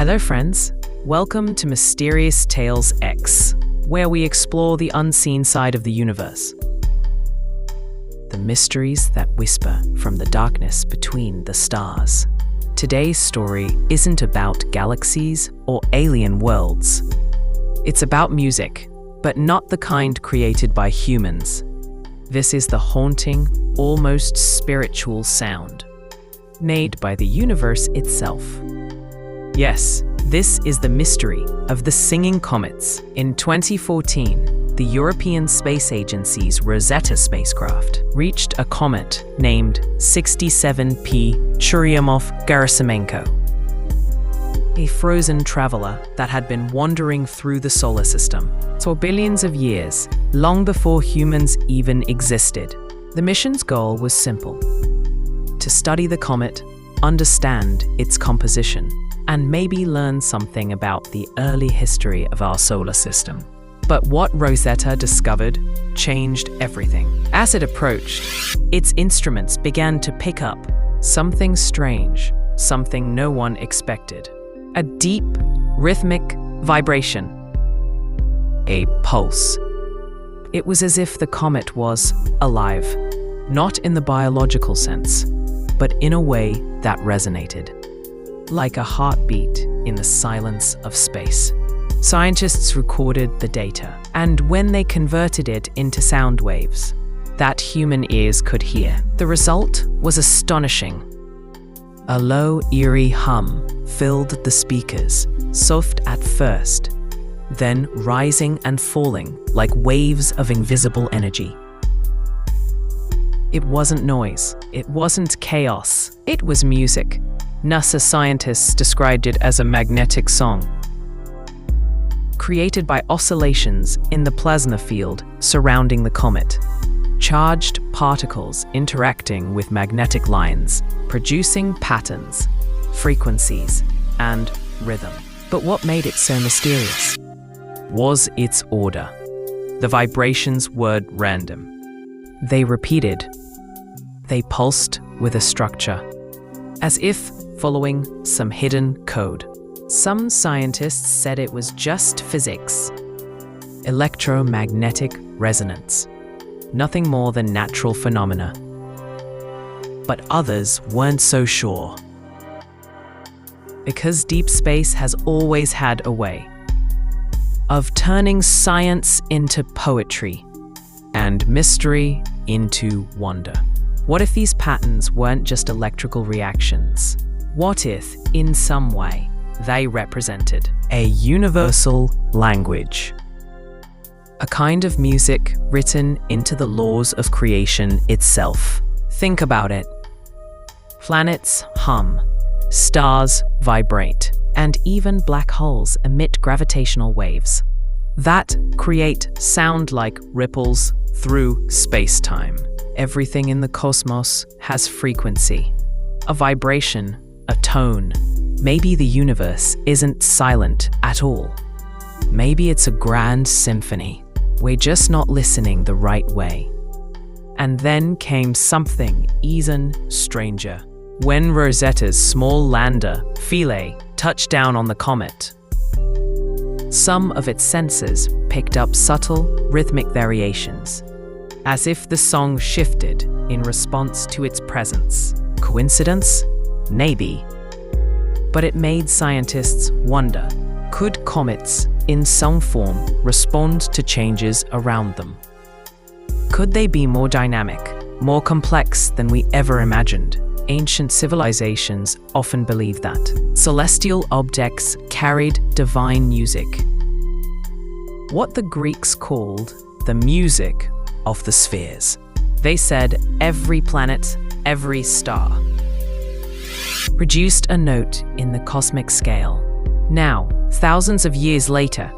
Hello friends, welcome to Mysterious Tales X, where we explore the unseen side of the universe. The mysteries that whisper from the darkness between the stars. Today's story isn't about galaxies or alien worlds. It's about music, but not the kind created by humans. This is the haunting, almost spiritual sound, made by the universe itself. Yes, this is the mystery of the singing comets. In 2014, the European Space Agency's Rosetta spacecraft reached a comet named 67P Churyumov-Gerasimenko, a frozen traveler that had been wandering through the solar system for billions of years, long before humans even existed. The mission's goal was simple: to study the comet, understand its composition, and maybe learn something about the early history of our solar system. But what Rosetta discovered changed everything. As it approached, its instruments began to pick up something strange, something no one expected. A deep, rhythmic vibration. A pulse. It was as if the comet was alive, not in the biological sense, but in a way that resonated, like a heartbeat in the silence of space. Scientists recorded the data, and when they converted it into sound waves that human ears could hear, the result was astonishing. A low, eerie hum filled the speakers, soft at first, then rising and falling like waves of invisible energy. It wasn't noise, it wasn't chaos, it was music. NASA scientists described it as a magnetic song, created by oscillations in the plasma field surrounding the comet. Charged particles interacting with magnetic lines, producing patterns, frequencies, and rhythm. But what made it so mysterious was its order. The vibrations weren't random. They repeated. They pulsed with a structure, as if following some hidden code. Some scientists said it was just physics, electromagnetic resonance, nothing more than natural phenomena. But others weren't so sure, because deep space has always had a way of turning science into poetry and mystery into wonder. What if these patterns weren't just electrical reactions? What if, in some way, they represented a universal language? A kind of music written into the laws of creation itself. Think about it. Planets hum, stars vibrate, and even black holes emit gravitational waves that create sound like ripples through space-time. Everything in the cosmos has frequency, a vibration, a tone. Maybe the universe isn't silent at all. Maybe it's a grand symphony. We're just not listening the right way. And then came something even stranger. When Rosetta's small lander, Philae, touched down on the comet, some of its sensors picked up subtle, rhythmic variations, as if the song shifted in response to its presence. Coincidence? Maybe. But it made scientists wonder, could comets, in some form, respond to changes around them? Could they be more dynamic, more complex than we ever imagined? Ancient civilizations often believed that celestial objects carried divine music, what the Greeks called the music of the spheres. They said every planet, every star produced a note in the cosmic scale. Now, thousands of years later,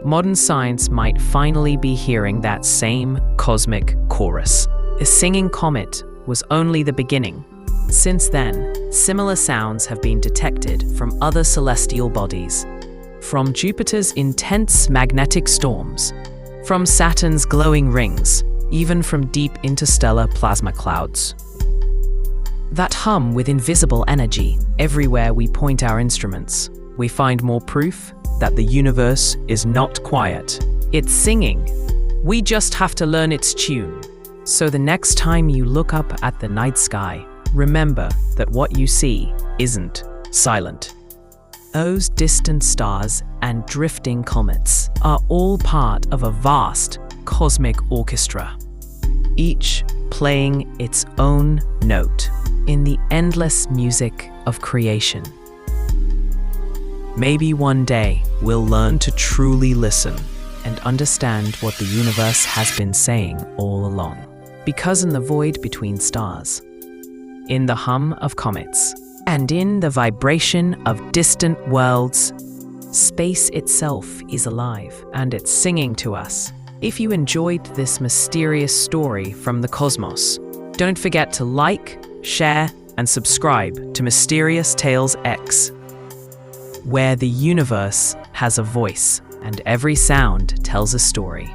modern science might finally be hearing that same cosmic chorus. A singing comet was only the beginning. Since then, similar sounds have been detected from other celestial bodies, from Jupiter's intense magnetic storms, from Saturn's glowing rings, even from deep interstellar plasma clouds. That hum with invisible energy everywhere we point our instruments. we find more proof that the universe is not quiet. It's singing. We just have to learn its tune. So the next time you look up at the night sky, remember that what you see isn't silent. Those distant stars and drifting comets are all part of a vast cosmic orchestra, each playing its own note in the endless music of creation. Maybe one day we'll learn to truly listen and understand what the universe has been saying all along. Because in the void between stars, in the hum of comets, and in the vibration of distant worlds, space itself is alive and it's singing to us. If you enjoyed this mysterious story from the cosmos, don't forget to like, share, and subscribe to Mysterious Tales X, where the universe has a voice and every sound tells a story.